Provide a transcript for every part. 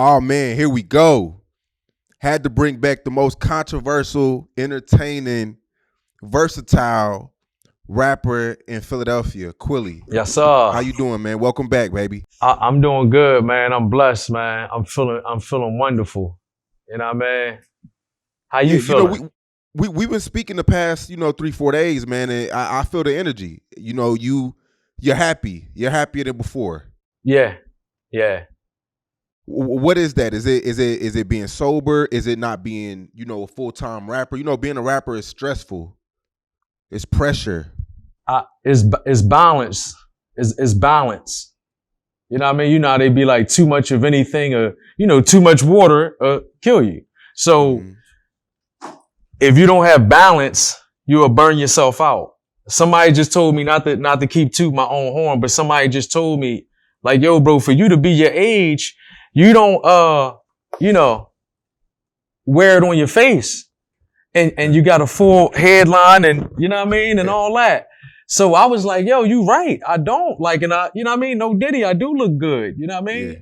Oh man, here we go. Had to bring back the most controversial, entertaining, versatile rapper in Philadelphia, Quilly. Yes, sir. How you doing, man? Welcome back, baby. I'm doing good, man. I'm blessed, man. I'm feeling wonderful. You know what I mean? How you feeling? You know, we've been speaking the past, 3-4 days, man, and I feel the energy. You know, you're happy. You're happier than before. Yeah. What is that? Is it being sober? Is it not being, a full-time rapper? Being a rapper is stressful. It's pressure. It's balance. It's balance. You know what I mean? You know how they be like too much of anything or, too much water kill you. So if you don't have balance, you will burn yourself out. Somebody just told me not to keep tooting my own horn, but somebody just told me like, yo, bro, for you to be your age, you don't, wear it on your face and you got a full headline and you know what I mean? And all that. So I was like, yo, you right. I don't like, and I, you know what I mean? No Diddy, I do look good. You know what I mean? Yeah.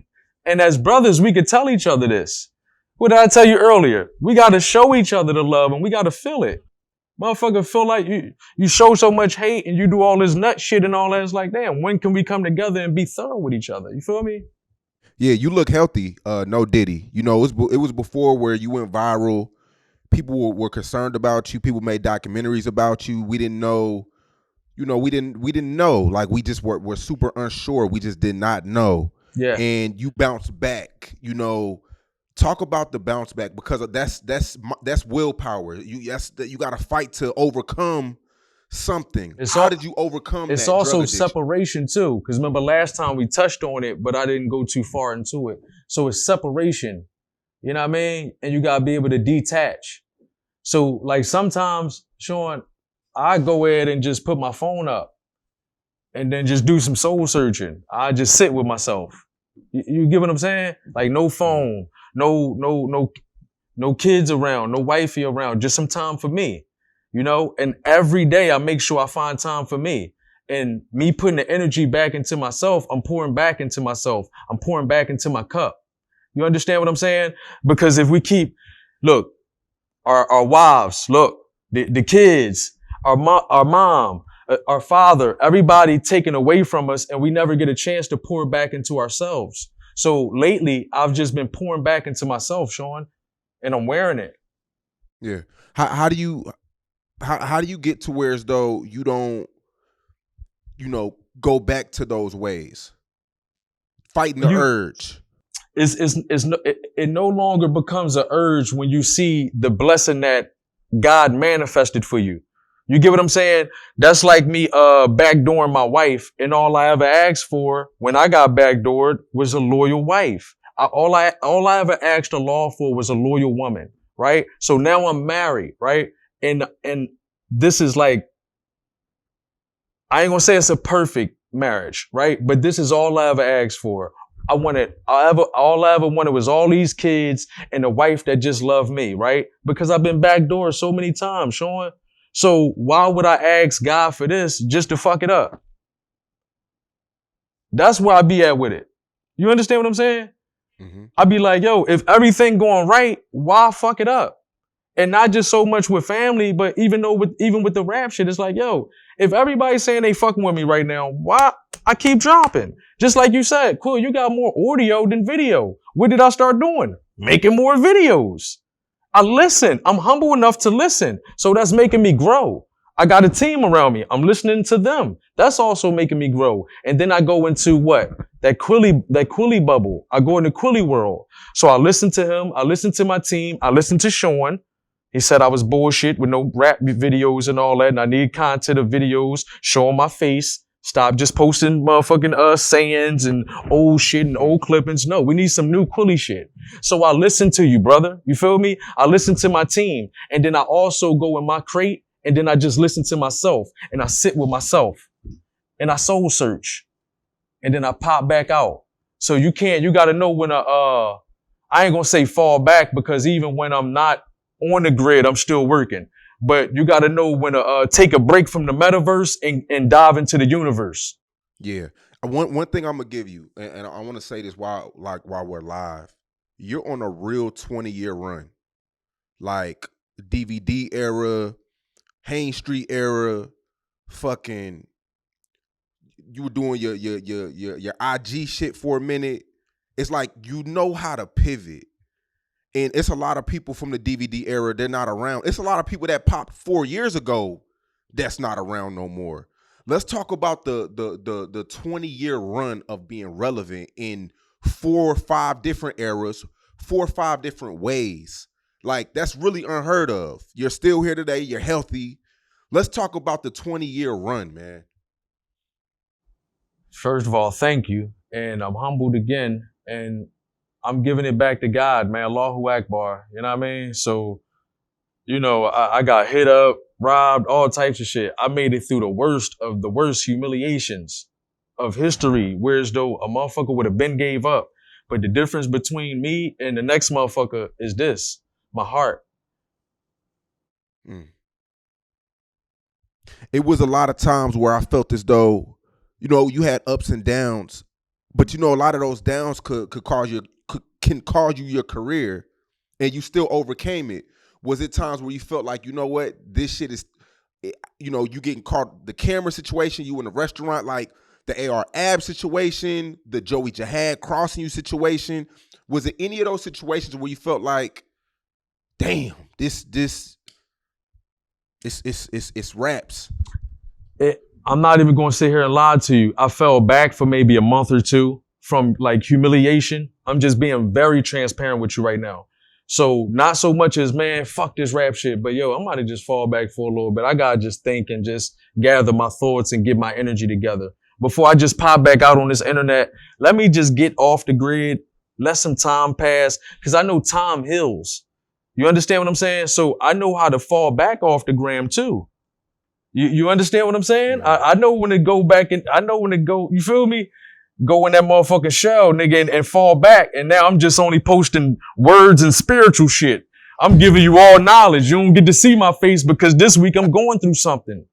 And as brothers, we could tell each other this. What did I tell you earlier? We got to show each other the love and we got to feel it. Motherfucker feel like you show so much hate and you do all this nut shit and all that. It's like, damn, when can we come together and be thorough with each other? You feel me? Yeah, you look healthy. No Diddy. It was before where you went viral. People were concerned about you. People made documentaries about you. We didn't know. We didn't know. Like we just were super unsure. We just did not know. Yeah. And you bounced back. Talk about the bounce back because that's willpower. You got to fight to overcome something. How did you overcome? It's that also drug addiction? Separation too. Because remember last time we touched on it, but I didn't go too far into it. So it's separation. You know what I mean? And you gotta be able to detach. So like sometimes, Sean, I go ahead and just put my phone up and then just do some soul searching. I just sit with myself. You get what I'm saying? Like no phone, no kids around, no wifey around, just some time for me, and every day I make sure I find time for me and me putting the energy back into myself. I'm pouring back into myself. I'm pouring back into my cup. You understand what I'm saying? Because if we look, our wives, look, the kids, our mom, our father, everybody taken away from us and we never get a chance to pour back into ourselves. So lately I've just been pouring back into myself, Sean, and I'm wearing it. Yeah. How do you get to where as though you don't, go back to those ways? Fighting the urge. It no longer becomes an urge when you see the blessing that God manifested for you. You get what I'm saying? That's like me backdooring my wife, and all I ever asked for when I got backdoored was a loyal wife. All I ever asked the law for was a loyal woman, right? So now I'm married, right? And this is like, I ain't gonna say it's a perfect marriage, right? But this is all I ever asked for. All I ever wanted was all these kids and a wife that just loved me, right? Because I've been backdoored so many times, Sean. So why would I ask God for this just to fuck it up? That's where I be at with it. You understand what I'm saying? Mm-hmm. I be like, yo, if everything going right, why fuck it up? And not just so much with family, but even with the rap shit, it's like, yo, if everybody's saying they fucking with me right now, why I keep dropping? Just like you said, cool, you got more audio than video. What did I start doing? Making more videos. I listen. I'm humble enough to listen. So that's making me grow. I got a team around me. I'm listening to them. That's also making me grow. And then I go into what? That Quilly bubble. I go into Quilly world. So I listen to him. I listen to my team. I listen to Sean. He said I was bullshit with no rap videos and all that. And I need content of videos showing my face. Stop just posting motherfucking sayings and old shit and old clippings. No, we need some new Quilly shit. So I listen to you, brother. You feel me? I listen to my team. And then I also go in my crate and then I just listen to myself and I sit with myself and I soul search and then I pop back out. So you got to know when I ain't going to say fall back because even when I'm not on the grid, I'm still working. But you got to know when to take a break from the metaverse and dive into the universe. Yeah. One thing I'm gonna give you, and I want to say this while we're live, you're on a real 20-year run, like DVD era, Hain Street era, fucking. You were doing your IG shit for a minute. It's like you know how to pivot. And it's a lot of people from the DVD era, they're not around. It's a lot of people that popped 4 years ago that's not around no more. Let's talk about the 20-year run of being relevant in 4 or 5 different eras, 4 or 5 different ways. Like, that's really unheard of. You're still here today. You're healthy. Let's talk about the 20-year run, man. First of all, thank you. And I'm humbled again. And I'm giving it back to God, man. Allahu Akbar. You know what I mean? So, you know, I got hit up, robbed, all types of shit. I made it through the worst of the worst humiliations of history, whereas though a motherfucker would have been gave up. But the difference between me and the next motherfucker is this, my heart. It was a lot of times where I felt as though, you know, you had ups and downs, but you know, a lot of those downs can cause you your career, and you still overcame it. Was it times where you felt like, you know what, this shit is, you know, you getting caught, the camera situation, you in a restaurant, like the AR Ab situation, the Joey Jihad crossing you situation? Was it any of those situations where you felt like, damn, it's raps? I'm not even going to sit here and lie to you. I fell back for maybe a month or two from like humiliation. I'm just being very transparent with you right now. So not so much as, man, fuck this rap shit, but yo, I might have just fall back for a little bit. I got to just think and just gather my thoughts and get my energy together. Before I just pop back out on this internet, let me just get off the grid, let some time pass, because I know time heals. You understand what I'm saying? So I know how to fall back off the gram too. You understand what I'm saying? I know when to go back and I know when to go, you feel me? Go in that motherfucking shell, nigga, and fall back. And now I'm just only posting words and spiritual shit. I'm giving you all knowledge. You don't get to see my face because this week I'm going through something.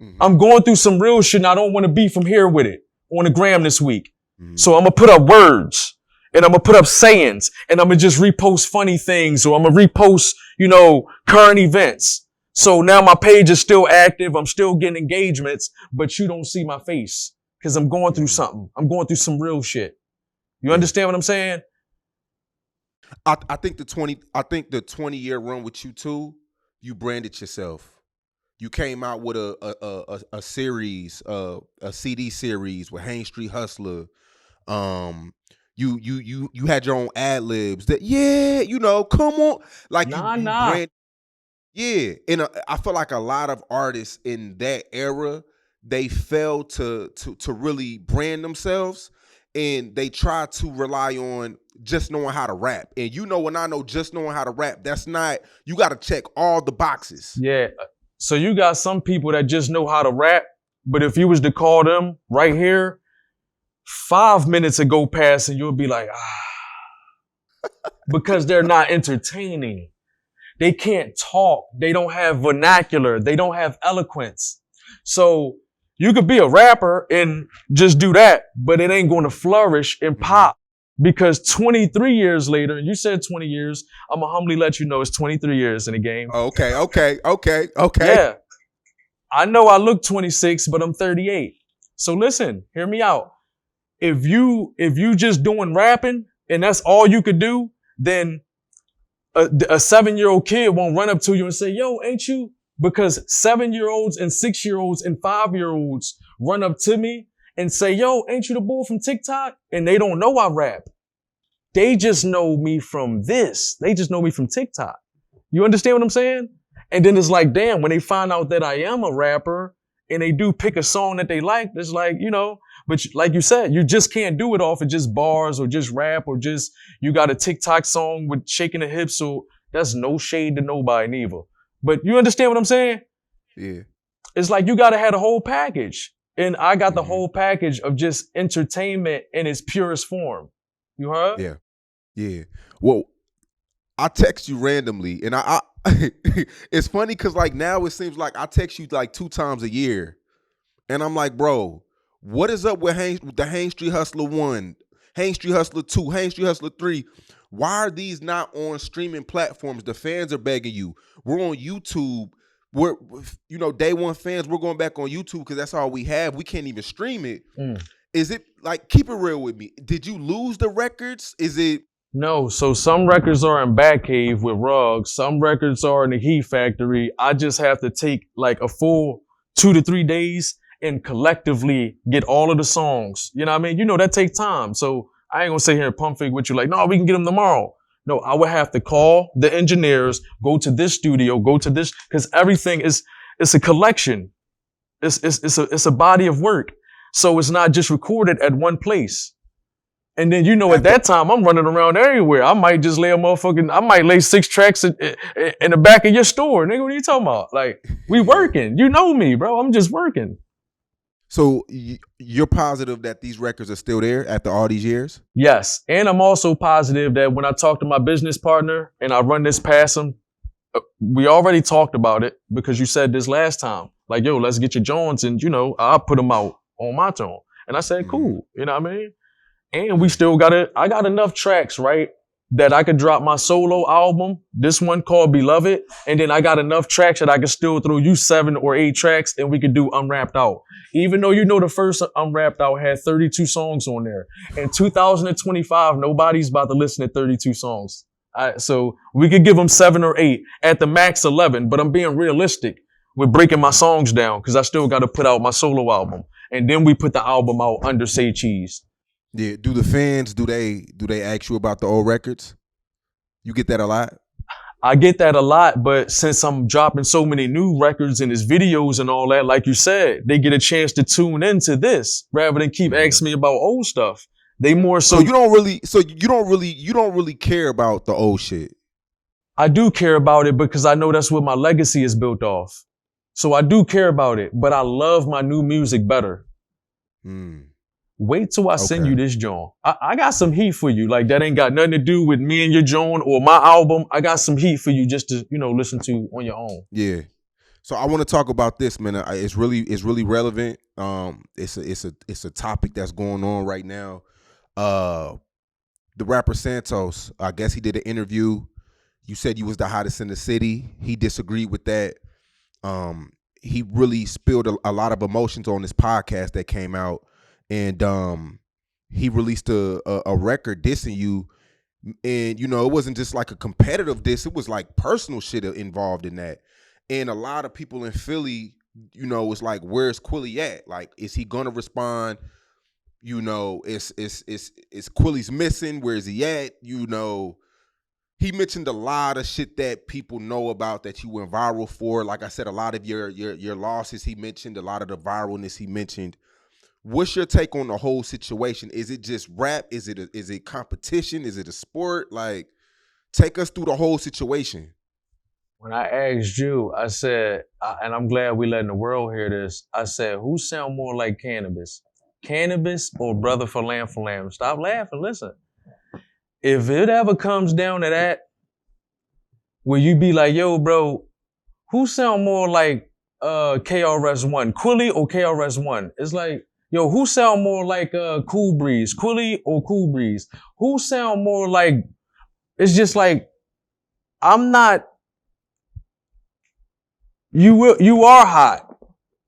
Mm-hmm. I'm going through some real shit and I don't want to be from here with it on the gram this week. Mm-hmm. So I'm going to put up words and I'm going to put up sayings and I'm going to just repost funny things or I'm going to repost, you know, current events. So now my page is still active. I'm still getting engagements, but you don't see my face because I'm going through something. I'm going through some real shit. You understand what I'm saying? I think the 20-year run with you too, you branded yourself. You came out with a series, a CD series with Hain Street Hustler. You had your own ad libs that, yeah, you know, come on, like you brand. Yeah, and I feel like a lot of artists in that era, they failed to really brand themselves, and they try to rely on just knowing how to rap. And you know, when I know just knowing how to rap, that's not, you got to check all the boxes. Yeah, so you got some people that just know how to rap, but if you was to call them right here, 5 minutes ago past and you'll be like, because they're not entertaining. They can't talk. They don't have vernacular. They don't have eloquence. So you could be a rapper and just do that, but it ain't going to flourish and pop because 23 years later, and you said 20 years, I'm going to humbly let you know it's 23 years in the game. Okay. Yeah. I know I look 26, but I'm 38. So listen, hear me out. If you just doing rapping and that's all you could do, then a 7-year-old kid won't run up to you and say, yo, ain't you? Because 7-year-olds and 6-year-olds and 5-year-olds run up to me and say, yo, ain't you the boy from TikTok? And they don't know I rap. They just know me from this. They just know me from TikTok. You understand what I'm saying? And then it's like, damn, when they find out that I am a rapper and they do pick a song that they like, it's like, you know, but like you said, you just can't do it off of just bars or just rap or just, you got a TikTok song with shaking the hips. So that's no shade to nobody neither. But you understand what I'm saying? Yeah. It's like you got to have the whole package. And I got the whole package of just entertainment in its purest form. You heard? Yeah. Yeah. Well, I text you randomly and I it's funny because like now it seems like I text you like 2 times a year, and I'm like, bro, what is up with the Hain Street Hustler 1, Hain Street Hustler 2, Hain Street Hustler 3? Why are these not on streaming platforms? The fans are begging you. We're on YouTube. We're, you know, day one fans, we're going back on YouTube because that's all we have. We can't even stream it. Is it like, keep it real with me? Did you lose the records? Is it? No, so some records are in Batcave with Ruggs. Some records are in the Heat Factory. I just have to take like a full 2 to 3 days and collectively get all of the songs. You know what I mean? You know, that takes time. So I ain't gonna sit here and pump fake with you like, no, we can get them tomorrow. No, I would have to call the engineers, go to this studio, go to this, because everything it's a collection. It's a body of work. So it's not just recorded at one place. And then, you know, at that time, I'm running around everywhere. I might just lay 6 tracks in the back of your store. Nigga, what are you talking about? Like, we working. You know me, bro. I'm just working. So you're positive that these records are still there after all these years? Yes. And I'm also positive that when I talk to my business partner and I run this past him, we already talked about it because you said this last time. Like, yo, let's get your Jones and, you know, I'll put them out on my tone. And I said, cool. You know what I mean? And we still I got enough tracks, right, that I could drop my solo album, this one called Beloved, and then I got enough tracks that I could still throw you 7 or 8 tracks and we could do Unwrapped Out. Even though, you know, the first Unwrapped Out had 32 songs on there. In 2025, nobody's about to listen to 32 songs. So we could give them 7 or 8, at the max 11, but I'm being realistic with breaking my songs down because I still got to put out my solo album. And then we put the album out under Say Cheese. Yeah. Do the fans, do they ask you about the old records? You get that a lot? I get that a lot, but since I'm dropping so many new records and his videos and all that, like you said, they get a chance to tune into this rather than keep asking me about old stuff. They more so. You don't really care about the old shit. I do care about it because I know that's what my legacy is built off. So I do care about it, but I love my new music better. Wait till I send you this joint. I got some heat for you. Like, that ain't got nothing to do with me and your joint or my album. I got some heat for you just to, you know, listen to on your own. Yeah. So I want to talk about this, man. It's really relevant. It's a topic that's going on right now. The rapper Santos, I guess he did an interview. You said you was the hottest in the city. He disagreed with that. He really spilled a lot of emotions on this podcast that came out. And he released a record dissing you, and you know it wasn't just like a competitive diss; it was like personal shit involved in that. And a lot of people in Philly, you know, was like, "Where's Quilly at? Like, is he gonna respond? You know, is Quilly's missing? Where is he at? You know." He mentioned a lot of shit that people know about that you went viral for. Like I said, a lot of your losses he mentioned, a lot of the viralness he mentioned. What's your take on the whole situation? Is it just rap? Is it competition? Is it a sport? Like, take us through the whole situation. When I asked you, I said, and I'm glad we letting the world hear this, I said, who sound more like Cannabis? Cannabis or Brother Falam? Stop laughing, listen. If it ever comes down to that, where you be like, yo, bro, who sound more like KRS-One? Quilly or KRS-One? It's like, yo, who sound more like Cool Breeze? Quilly or Cool Breeze? Who sound more like, it's just like, I'm not, you are hot,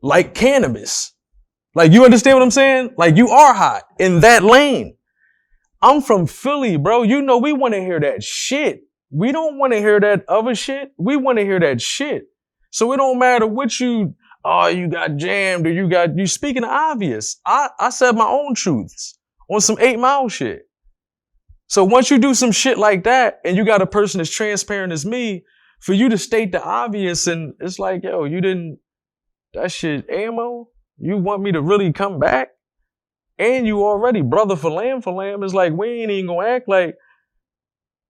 like Cannabis. Like, you understand what I'm saying? Like, you are hot in that lane. I'm from Philly, bro. You know, we want to hear that shit. We don't want to hear that other shit. We want to hear that shit. So it don't matter what you got jammed or you speaking obvious. I said my own truths on some 8 Mile shit. So once you do some shit like that and you got a person as transparent as me, for you to state the obvious and it's like, yo, you didn't, that shit ammo? You want me to really come back? And you already Brother Falam is like, we ain't even gonna act like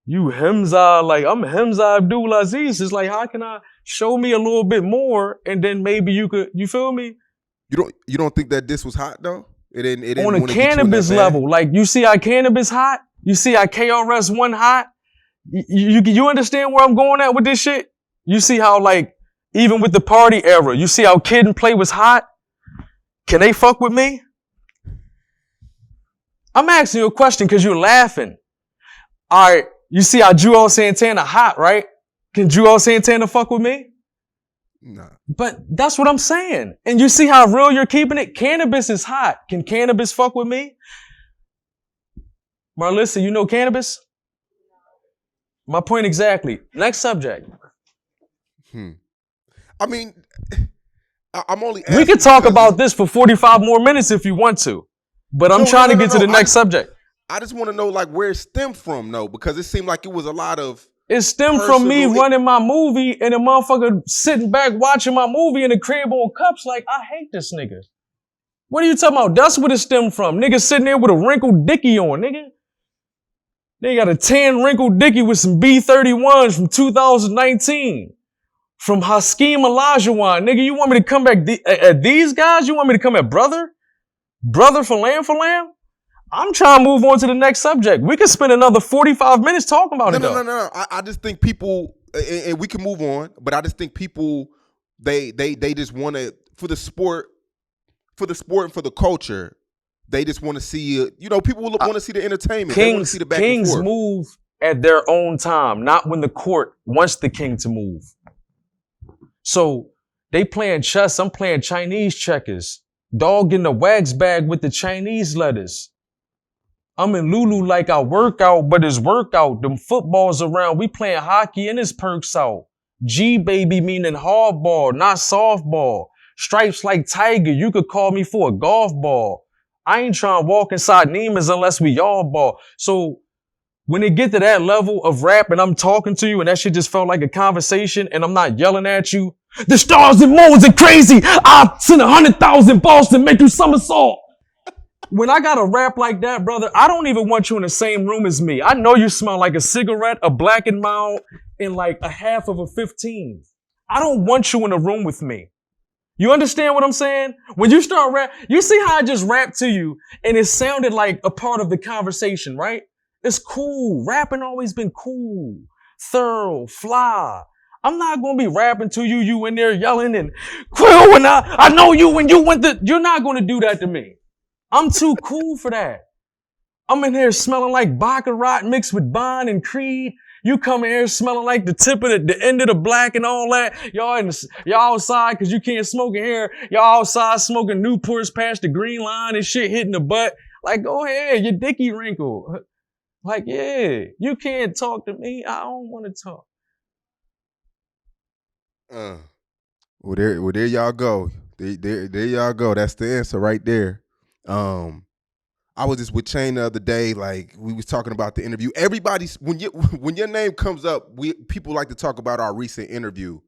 you Hemza, like I'm Hemza Abdul Aziz. It's like, how can I show me a little bit more and then maybe you could, you feel me? You don't think that this was hot though? It didn't on a Cannabis level. Like, you see how Cannabis hot? You see how KRS-One hot? You understand where I'm going at with this shit? You see how, like, even with the party era, you see how Kid and Play was hot? Can they fuck with me? I'm asking you a question because you're laughing. All right, you see how Jewel Santana hot, right? Can Jewel Santana fuck with me? Nah. But that's what I'm saying. And you see how real you're keeping it? Cannabis is hot. Can Cannabis fuck with me? Marlissa, you know Cannabis? My point exactly. Next subject. I mean, I'm only. We could talk about this for 45 more minutes if you want to, but I'm trying to get to the next subject. I just want to know, like, where it stemmed from, though, because it seemed like it was a lot of. It stemmed from me running my movie and a motherfucker sitting back watching my movie in the crib on cups like, I hate this nigga. What are you talking about? That's what it stemmed from. Nigga sitting there with a wrinkled dickie on, nigga. They got a tan wrinkled dickie with some B31s from 2019. From Hakeem Olajuwon. Nigga, you want me to come back at these guys? You want me to come at brother? Brother for lamb? I'm trying to move on to the next subject. We could spend another 45 minutes talking about it, though. No. I just think people, and we can move on, but I just think people, they just want to, for the sport and for the culture, they just want to see, people want to see the entertainment. They want to see the back and forth. Kings move at their own time, not when the court wants the king to move. So they playing chess, I'm playing Chinese checkers. Dog in the wax bag with the Chinese letters. I'm in Lulu like I work out, but it's workout. Them footballs around, we playing hockey and it's perks out. G baby meaning hardball, not softball. Stripes like Tiger, you could call me for a golf ball. I ain't trying to walk inside Neiman's unless we all ball. So when it get to that level of rap and I'm talking to you and that shit just felt like a conversation and I'm not yelling at you, the stars and moons are crazy. I'll send 100,000 balls to make you somersault. When I got a rap like that, brother, I don't even want you in the same room as me. I know you smell like a cigarette, a Black and Mild, and like a half of a 15. I don't want you in the room with me. You understand what I'm saying? When you start rap, you see how I just rapped to you and it sounded like a part of the conversation, right? It's cool. Rapping always been cool, thorough, fly. I'm not going to be rapping to you, you in there yelling and Quill, and I know you when you went to, you're not going to do that to me. I'm too cool for that. I'm in here smelling like Baccarat mixed with Bond and Creed. You come in here smelling like the tip of the end of the black and all that. Y'all outside because you can't smoke in here. Y'all outside smoking Newports past the green line and shit hitting the butt. Like, go ahead, your dicky wrinkle. Like, yeah, you can't talk to me. I don't want to talk. Well, there y'all go. There y'all go. That's the answer right there. I was just with Chain the other day. Like, we was talking about the interview. Everybody's when your name comes up, people like to talk about our recent interview.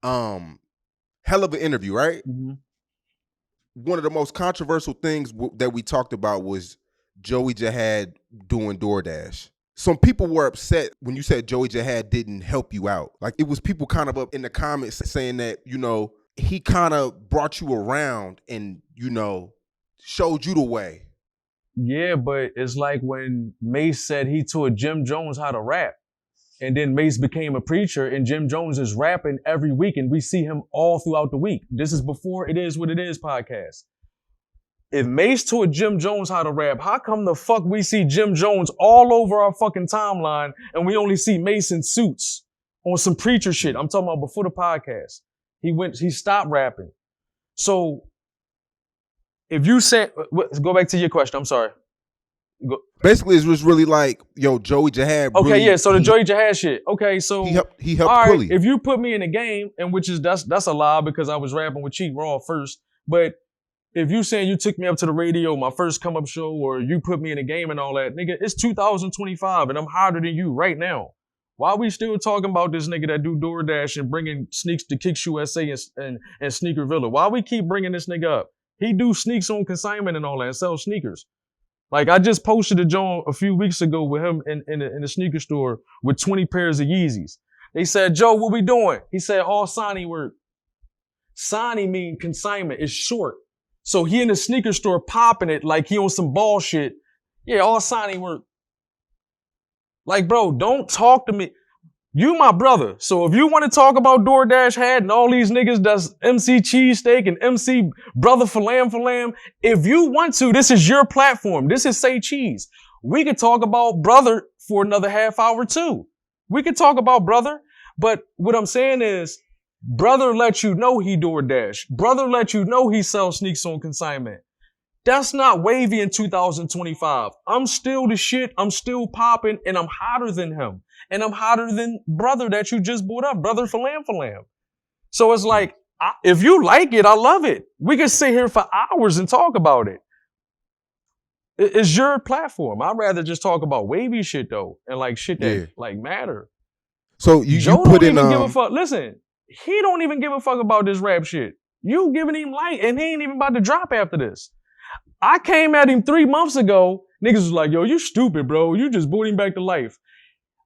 Hell of an interview, right? Mm-hmm. One of the most controversial things that we talked about was Joey Jihad doing DoorDash. Some people were upset when you said Joey Jihad didn't help you out. Like, it was people kind of up in the comments saying that, he kind of brought you around and, showed you the way. Yeah, but it's like when Mace said he taught Jim Jones how to rap. And then Mace became a preacher and Jim Jones is rapping every week and we see him all throughout the week. This is before It Is What It Is podcast. If Mace taught Jim Jones how to rap, how come the fuck we see Jim Jones all over our fucking timeline and we only see Mace in suits on some preacher shit? I'm talking about before the podcast. He stopped rapping. So if you say, go back to your question, I'm sorry. Basically, it was really like, Joey Jihad. Okay, really, yeah. So the Joey Jihad shit. Okay, so he helped Quilly. If you put me in a game, and that's a lie because I was rapping with Cheat Raw first. But if you saying you took me up to the radio, my first come up show, or you put me in a game and all that, nigga, it's 2025 and I'm harder than you right now. Why are we still talking about this nigga that do DoorDash and bringing sneaks to Kicks USA and Sneaker Villa? Why we keep bringing this nigga up? He do sneaks on consignment and all that and sell sneakers. Like, I just posted a joint a few weeks ago with him in a sneaker store with 20 pairs of Yeezys. They said, Joe, what we doing? He said, all signing work. Signing mean consignment. It's short. So he in the sneaker store popping it like he on some ball shit. Yeah, all signing work. Like, bro, don't talk to me. You my brother. So if you want to talk about DoorDash Hat and all these niggas that's MC Cheesesteak and MC Brother Falam, if you want to, this is your platform. This is Say Cheese. We could talk about brother for another half hour too. We could talk about brother, but what I'm saying is, brother let you know he DoorDash. Brother let you know he sells sneaks on consignment. That's not wavy in 2025. I'm still the shit. I'm still popping, and I'm hotter than him. And I'm hotter than brother that you just brought up, Brother Falam. So it's like, if you like it, I love it. We can sit here for hours and talk about it. It's your platform. I'd rather just talk about wavy shit though, and like shit that like matter. So you put in give a fuck. Listen, he don't even give a fuck about this rap shit. You giving him light, and he ain't even about to drop after this. I came at him 3 months ago. Niggas was like, yo, you stupid, bro. You just brought him back to life.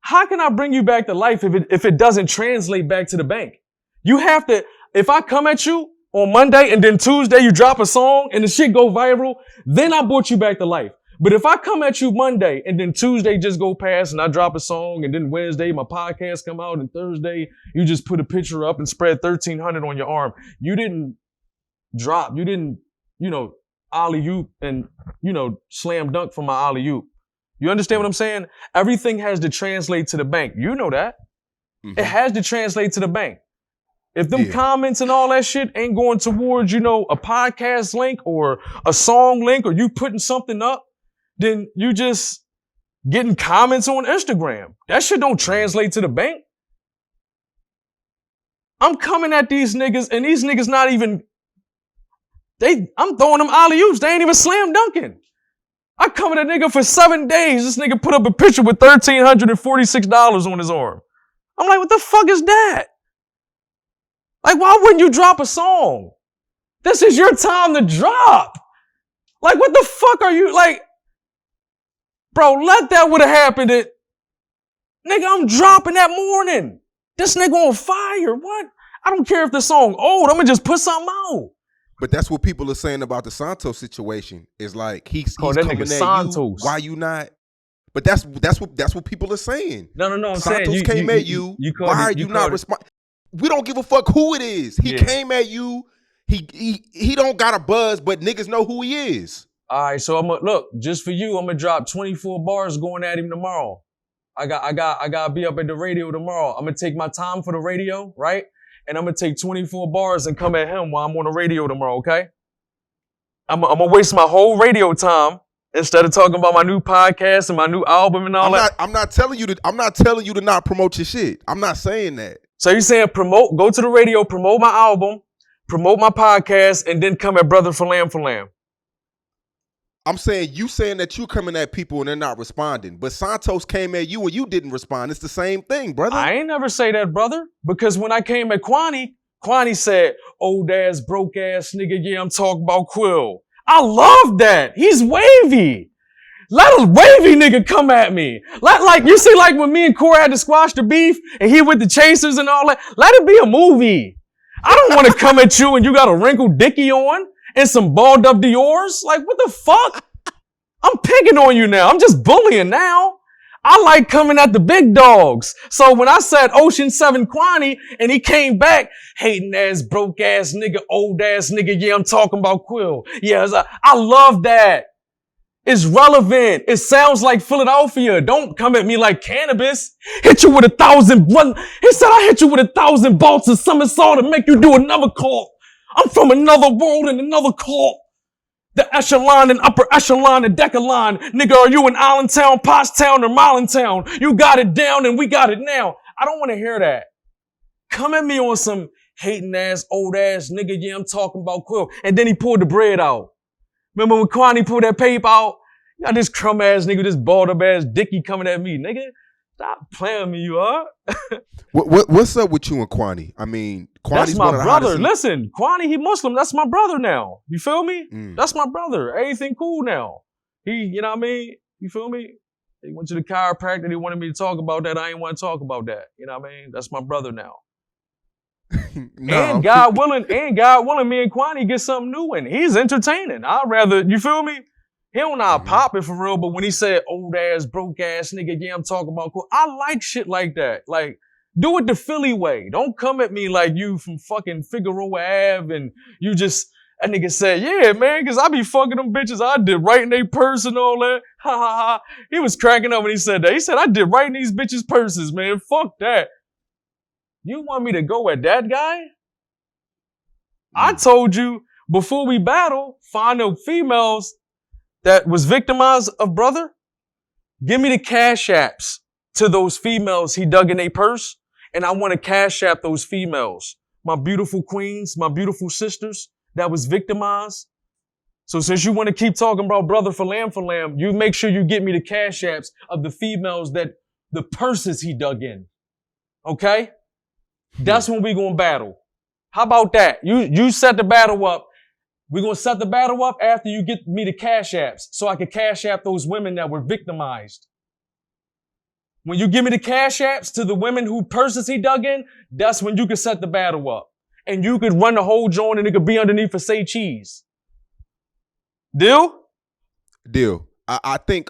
How can I bring you back to life if it doesn't translate back to the bank? You have to, if I come at you on Monday and then Tuesday you drop a song and the shit go viral, then I brought you back to life. But if I come at you Monday and then Tuesday just go past and I drop a song and then Wednesday my podcast come out and Thursday you just put a picture up and spread 1,300 on your arm. You didn't drop. You didn't, alley-oop and, slam dunk for my alley-oop. You understand what I'm saying? Everything has to translate to the bank. You know that. Mm-hmm. It has to translate to the bank. If them comments and all that shit ain't going towards, a podcast link or a song link or you putting something up, then you just getting comments on Instagram. That shit don't translate to the bank. I'm coming at these niggas and these niggas not even, I'm throwing them alley-oops. They ain't even slam dunking. I come at a nigga for 7 days. This nigga put up a picture with $1,346 on his arm. I'm like, what the fuck is that? Like, why wouldn't you drop a song? This is your time to drop. Like, what the fuck are you, like, bro, let that would have happened. Nigga, I'm dropping that morning. This nigga on fire. What? I don't care if the song old. I'm going to just put something out. But that's what people are saying about the Santos situation. Is like he's that coming nigga at Santos. You. Why you not? But that's what people are saying. No. I'm Santos saying came at you. Why are you not responding? We don't give a fuck who it is. He came at you. He don't got a buzz, but niggas know who he is. All right, so look just for you. I'm gonna drop 24 bars going at him tomorrow. I gotta be up at the radio tomorrow. I'm gonna take my time for the radio, right? And I'm gonna take 24 bars and come at him while I'm on the radio tomorrow, okay? I'm gonna waste my whole radio time instead of talking about my new podcast and my new album and all that. I'm not telling you to not promote your shit. I'm not saying that. So you're saying go to the radio, promote my album, promote my podcast, and then come at Brother Falam. I'm saying you saying that you coming at people and they're not responding. But Santos came at you and you didn't respond. It's the same thing, brother. I ain't never say that, brother. Because when I came at Quanny said, old ass, broke ass nigga, yeah, I'm talking about Quill. I love that. He's wavy. Let a wavy nigga come at me. Like you see, like when me and Corey had to squash the beef and he with the chasers and all that. Let it be a movie. I don't want to come at you and you got a wrinkled dickie on and some balled up Dior's. Like, what the fuck? I'm picking on you now. I'm just bullying now. I like coming at the big dogs. So when I said OT7 Quanny and he came back, hating ass, broke ass nigga, old ass nigga, yeah, I'm talking about Quill. Yeah, I love that. It's relevant. It sounds like Philadelphia. Don't come at me like cannabis. Hit you with 1,000 blunt. He said I hit you with 1,000 bolts of somersault to make you do another call. I'm from another world and another call. The echelon and upper echelon and decalon. Nigga, are you in Allentown, Pottstown, or Mollentown? You got it down and we got it now. I don't want to hear that. Come at me on some hating ass, old ass nigga. Yeah, I'm talking about Quill. And then he pulled the bread out. Remember when Quanny pulled that paper out? You got this crumb ass nigga, this balled up ass dickie coming at me. Nigga, stop playing with me, you are. What's up with you and Quanny? I mean, Quanny's that's my brother. Listen, Quanny, he Muslim. That's my brother now. You feel me? That's my brother. Everything cool now. He, you know what I mean? You feel me? He went to the chiropractor. He wanted me to talk about that. I ain't want to talk about that. You know what I mean? That's my brother now. No. And God willing, me and Quanny get something new and he's entertaining. I'd rather, you feel me? He don't know how pop it for real, but when he said old ass, broke ass nigga, yeah, I'm talking about cool. I like shit like that. Like, Do it the Philly way. Don't come at me like you from fucking Figueroa Ave and you just, that nigga said, yeah, man, because I be fucking them bitches. I did right in their purse and all that. Ha ha ha. He was cracking up when he said that. He said, I did right in these bitches' purses, man. Fuck that. You want me to go at that guy? I told you before we battle, find the females that was victimized of brother. Give me the cash apps to those females he dug in their purse. And I want to cash app those females. My beautiful queens, my beautiful sisters that was victimized. So since you want to keep talking about brother for lamb, you make sure you get me the cash apps of the females that the purses he dug in. Okay? That's when we gonna battle. How about that? You set the battle up. We're gonna set the battle up after you get me the cash apps so I can cash app those women that were victimized. When you give me the cash apps to the women who purses he dug in, that's when you can set the battle up. And you could run the whole joint and it could be underneath for say cheese. Deal? Deal. I think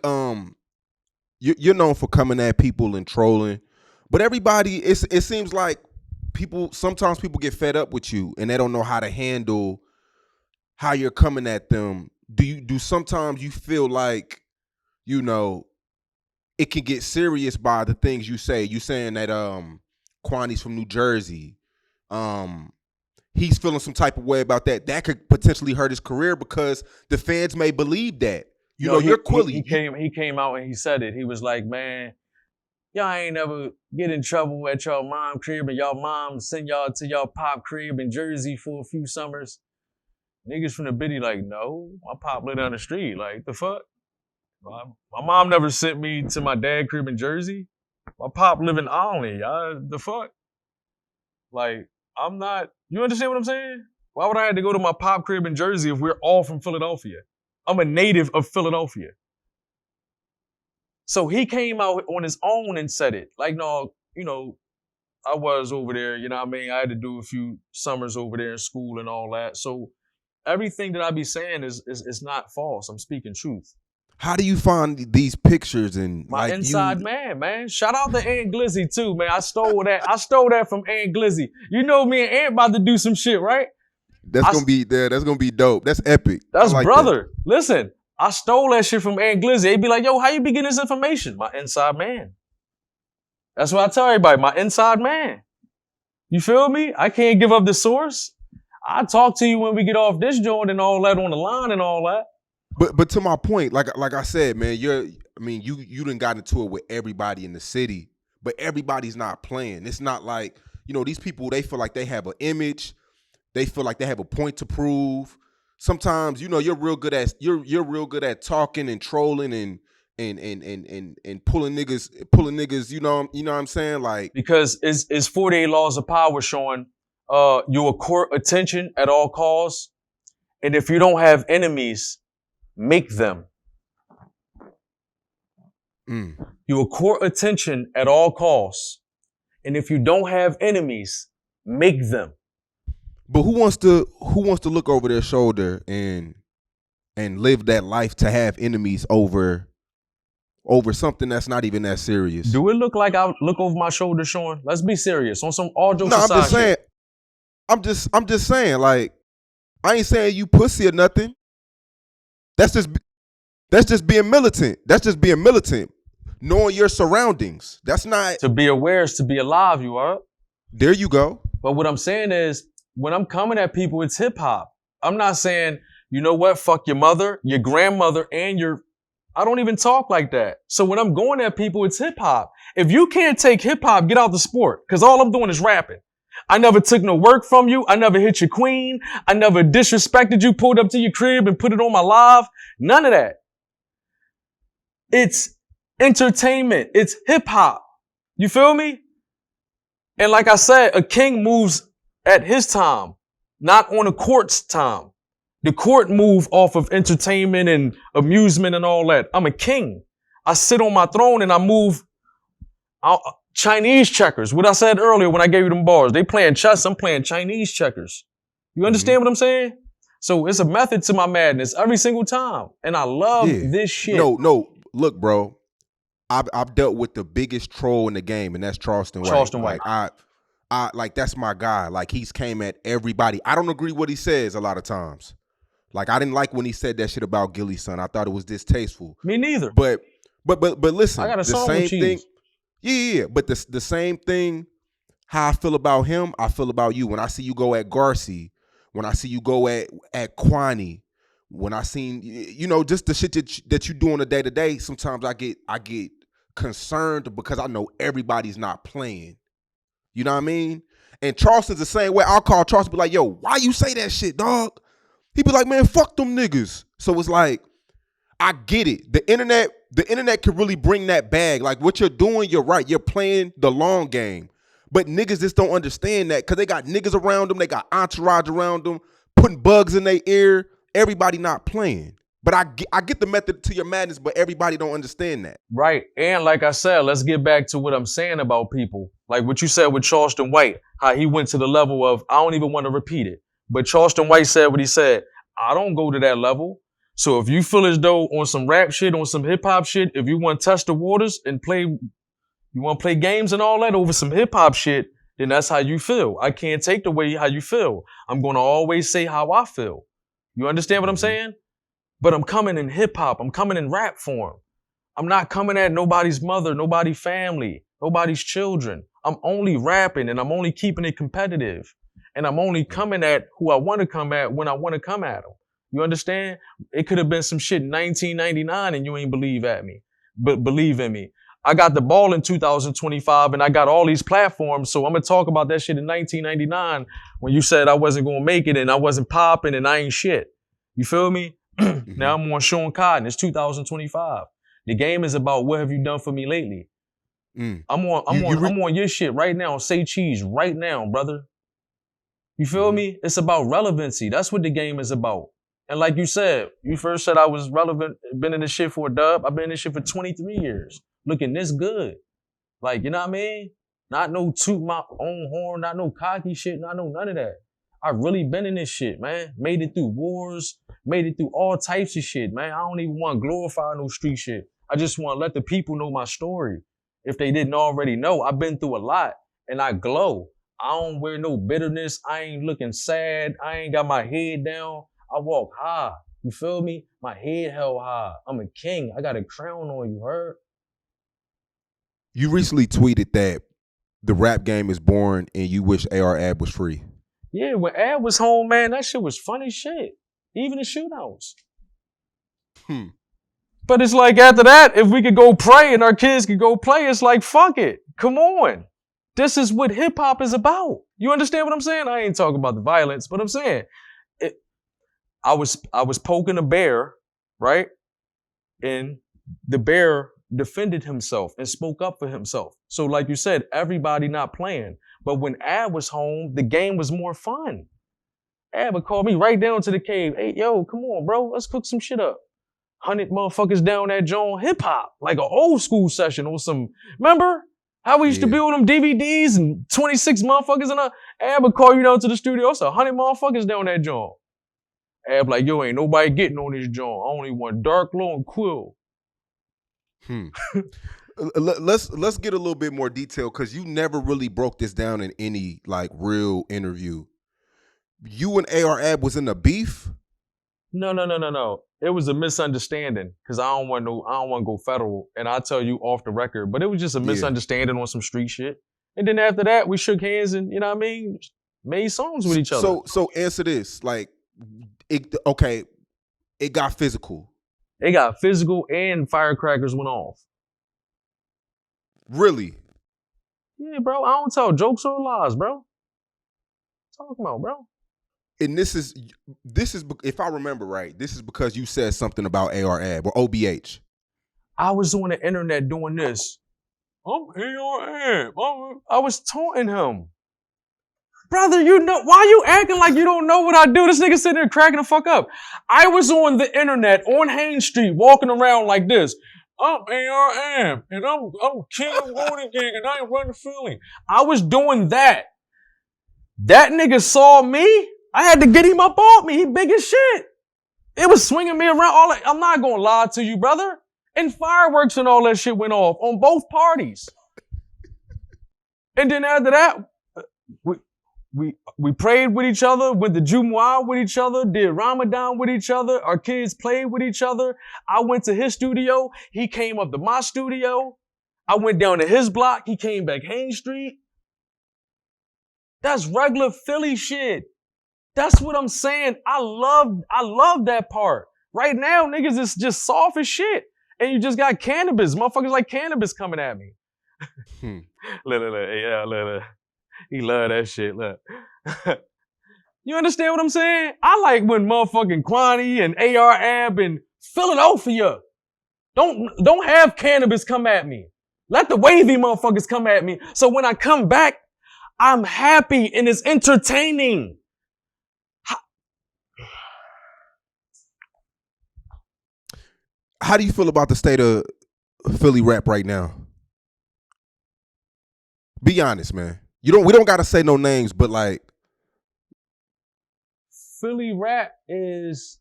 you're known for coming at people and trolling, but everybody, it seems like sometimes people get fed up with you and they don't know how to handle how you're coming at them. Do sometimes you feel like, you know, it can get serious by the things you say? You saying that Quanny's from New Jersey. He's feeling some type of way about that. That could potentially hurt his career because the fans may believe that. You're Quilly. He came out and he said it. He was like, man, y'all ain't never get in trouble at y'all mom crib and y'all mom send y'all to y'all pop crib in Jersey for a few summers. Niggas from the Biddy like, no, my pop lived down the street. Like, the fuck? My mom never sent me to my dad crib in Jersey. My pop live in Olney. The fuck? Like, I'm not, you understand what I'm saying? Why would I have to go to my pop crib in Jersey if we're all from Philadelphia? I'm a native of Philadelphia. So he came out on his own and said it. Like, no, you know, I was over there, you know what I mean? I had to do a few summers over there in school and all that. So everything that I be saying is not false. I'm speaking truth. How do you find these pictures and my like inside man? Shout out to Aunt Glizzy too, man. I stole that from Aunt Glizzy. You know me and Aunt about to do some shit, right? That's gonna be dope. That's epic. That's like brother. That. Listen, I stole that shit from Aunt Glizzy. They'd be like, yo, how you be getting this information? My inside man. That's what I tell everybody, my inside man. You feel me? I can't give up the source. I'll talk to you when we get off this joint and all that on the line and all that. But to my point, like I said, man, you done got into it with everybody in the city, but everybody's not playing. It's not like, you know, these people, they feel like they have an image, they feel like they have a point to prove. Sometimes, you know, you're real good at talking and trolling and pulling niggas, you know what I'm saying? Like, because it's 48 laws of power, Sean. You will court attention at all costs, and if you don't have enemies, make them. You will court attention at all costs. And if you don't have enemies, make them. But who wants to look over their shoulder and live that life to have enemies over something that's not even that serious? Do it look like I look over my shoulder, Sean? Let's be serious. On some all jokes aside. I'm just saying. I'm just saying, like, I ain't saying you pussy or nothing. That's just being militant. That's just being militant. Knowing your surroundings. That's not. To be aware is to be alive, you are. There you go. But what I'm saying is, when I'm coming at people, it's hip hop. I'm not saying, you know what, fuck your mother, your grandmother, and I don't even talk like that. So when I'm going at people, it's hip hop. If you can't take hip hop, get out the sport. Because all I'm doing is rapping. I never took no work from you. I never hit your queen. I never disrespected you, pulled up to your crib and put it on my live. None of that. It's entertainment. It's hip hop. You feel me? And like I said, a king moves at his time, not on a court's time. The court move off of entertainment and amusement and all that. I'm a king. I sit on my throne and I move Chinese checkers. What I said earlier when I gave you them bars. They playing chess, I'm playing Chinese checkers. You understand what I'm saying? So it's a method to my madness every single time. And I love this shit. No, look, bro. I've dealt with the biggest troll in the game, and that's Charleston White. Charleston White. Like I like that's my guy. Like he's came at everybody. I don't agree what he says a lot of times. Like I didn't like when he said that shit about Gilly's son. I thought it was distasteful. Me neither. But listen, I got a the song same with thing. Cheese. Yeah. But the same thing. How I feel about him, I feel about you. When I see you go at Garcia, when I see you go at Quanny, when I seen just the shit that you do on a day to day. Sometimes I get concerned because I know everybody's not playing. You know what I mean? And Charleston's the same way. I'll call Charleston, be like, "Yo, why you say that shit, dog?" He be like, "Man, fuck them niggas." So it's like, I get it. The internet can really bring that bag. Like what you're doing, you're right. You're playing the long game. But niggas just don't understand that because they got niggas around them. They got entourage around them, putting bugs in their ear. Everybody not playing. But I get the method to your madness, but everybody don't understand that. Right. And like I said, let's get back to what I'm saying about people. Like what you said with Charleston White, how he went to the level of, I don't even want to repeat it. But Charleston White said what he said. I don't go to that level. So if you feel as though on some rap shit, on some hip hop shit, if you want to test the waters and you want to play games and all that over some hip hop shit, then that's how you feel. I can't take the way how you feel. I'm going to always say how I feel. You understand what I'm saying? But I'm coming in hip hop. I'm coming in rap form. I'm not coming at nobody's mother, nobody's family, nobody's children. I'm only rapping and I'm only keeping it competitive. And I'm only coming at who I want to come at when I want to come at them. You understand? It could have been some shit in 1999 and you ain't believe in me. I got the ball in 2025 and I got all these platforms. So I'm going to talk about that shit in 1999 when you said I wasn't going to make it and I wasn't popping and I ain't shit. You feel me? Now I'm on Sean Cotton. It's 2025. The game is about what have you done for me lately? I'm on your shit right now. Say cheese right now, brother. You feel me? It's about relevancy. That's what the game is about. And like you said, you first said I was relevant, been in this shit for a dub. I've been in this shit for 23 years. Looking this good. Like, you know what I mean? Not no toot my own horn, not no cocky shit, not no none of that. I've really been in this shit, man. Made it through wars, made it through all types of shit, man. I don't even want to glorify no street shit. I just want to let the people know my story. If they didn't already know, I've been through a lot and I glow. I don't wear no bitterness. I ain't looking sad. I ain't got my head down. I walk high. You feel me? My head held high. I'm a king. I got a crown on, you heard? You recently tweeted that the rap game is boring and you wish AR Ab was free. Yeah, when Ab was home, man, that shit was funny shit. Even the shootouts. But it's like after that, if we could go pray and our kids could go play, it's like, fuck it. Come on. This is what hip hop is about. You understand what I'm saying? I ain't talking about the violence, but I'm saying I was poking a bear, right? And the bear defended himself and spoke up for himself. So like you said, everybody not playing. But when Ab was home, the game was more fun. Ab would call me right down to the cave. Hey, yo, come on, bro. Let's cook some shit up. 100 motherfuckers down that joint, hip hop, like an old school session or some, remember how we used to build them DVDs and 26 motherfuckers and Ab would call you down to the studio. It's 100 motherfuckers down that joint. Ab like, yo, ain't nobody getting on this joint. I only want Dark Low and Quill. Let's get a little bit more detail because you never really broke this down in any like real interview. You and AR Ab was in a beef? No. It was a misunderstanding because I don't want to go federal, and I'll tell you off the record. But it was just a misunderstanding on some street shit. And then after that, we shook hands and you know what I mean, made songs with each other. So answer this, like, it got physical. It got physical and firecrackers went off. Really? Yeah, bro. I don't tell jokes or lies, bro. What you talking about, bro? And this is if I remember right, this is because you said something about AR Ab or OBH. I was on the internet doing this. I'm AR Ab. I was taunting him. Brother, you know, why you acting like you don't know what I do? This nigga sitting there cracking the fuck up. I was on the internet on Haines Street walking around like this. I'm AR Ab and I'm king of Golden Gang and I ain't running Philly. I was doing that. That nigga saw me. I had to get him up off me. He big as shit. It was swinging me around. I'm not going to lie to you, brother. And fireworks and all that shit went off on both parties. And then after that, we prayed with each other, went to Jumu'ah with each other, did Ramadan with each other. Our kids played with each other. I went to his studio. He came up to my studio. I went down to his block. He came back Haines Street. That's regular Philly shit. That's what I'm saying. I love that part. Right now, niggas is just soft as shit. And you just got cannabis. Motherfuckers like cannabis coming at me. Look. He love that shit. Look. You understand what I'm saying? I like when motherfucking Quanny and AR Ab and Philadelphia don't have cannabis come at me. Let the wavy motherfuckers come at me. So when I come back, I'm happy and it's entertaining. How do you feel about the state of Philly rap right now? Be honest, man. We don't gotta say no names, but like Philly rap is,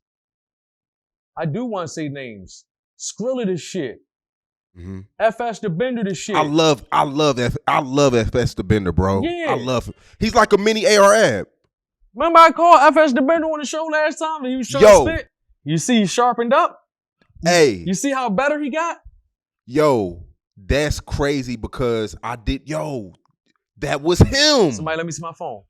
I do want to say names. Skrilla the shit. Mm-hmm. Fsdabender the shit. I love Fsdabender, bro. Yeah. I love him. He's like a mini AR Ab. Remember I called Fsdabender on the show last time and he was trying to spit? You see he sharpened up? Hey. You see how better he got? Yo, that's crazy because that was him. Somebody let me see my phone.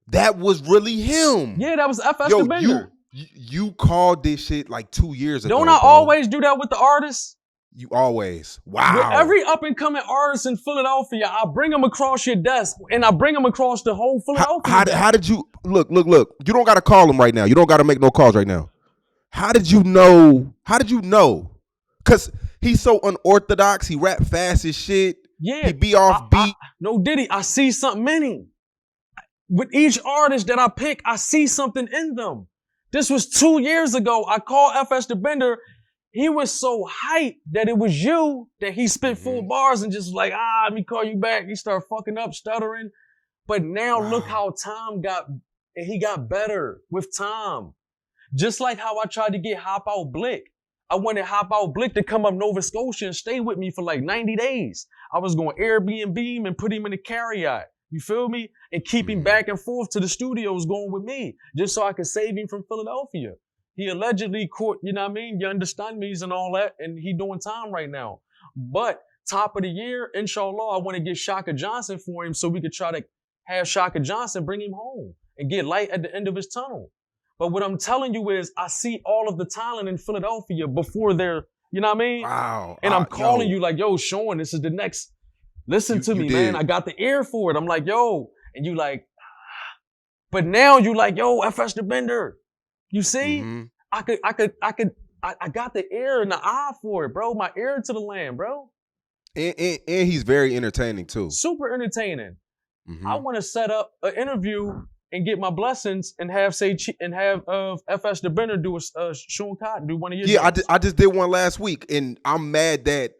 That was really him. Yeah, that was Fsdabender. You called this shit like 2 years ago. Don't I always do that with the artists? You always. Wow. With every up-and-coming artist in Philadelphia, I bring them across your desk, and I bring them across the whole Philadelphia. How did you... Look. You don't got to call him right now. You don't got to make no calls right now. How did you know? Because he's so unorthodox. He rap fast as shit. Yeah. He be off beat. No, Diddy, I see something in him. With each artist that I pick, I see something in them. This was 2 years ago. I called Fsdabender. He was so hyped that it was you that he spit full bars and just like, let me call you back. He started fucking up, stuttering. But now look how time got, and he got better with time. Just like how I tried to get Hop Out Blick. I wanted Hop Out Blick to come up Nova Scotia and stay with me for like 90 days. I was going Airbnb him and put him in the carry-out. You feel me? And keep him back and forth to the studios going with me, just so I could save him from Philadelphia. He allegedly caught, you know what I mean? You understand me and all that, and he doing time right now. But top of the year, inshallah, I want to get Shaka Johnson for him so we could try to have Shaka Johnson bring him home and get light at the end of his tunnel. But what I'm telling you is I see all of the talent in Philadelphia before they're, you know what I mean? Wow. And I'm calling you like, yo, Sean, this is the next. Listen to me, man. I got the ear for it. I'm like, yo. And you like, but now you like, yo, Fsdabender. You see? Mm-hmm. I got the ear and the eye for it, bro. My ear to the land, bro. And he's very entertaining too. Super entertaining. Mm-hmm. I want to set up an interview and get my blessings and have Fsdabender do a Sean Cotton do one of your jokes. I just did one last week and I'm mad that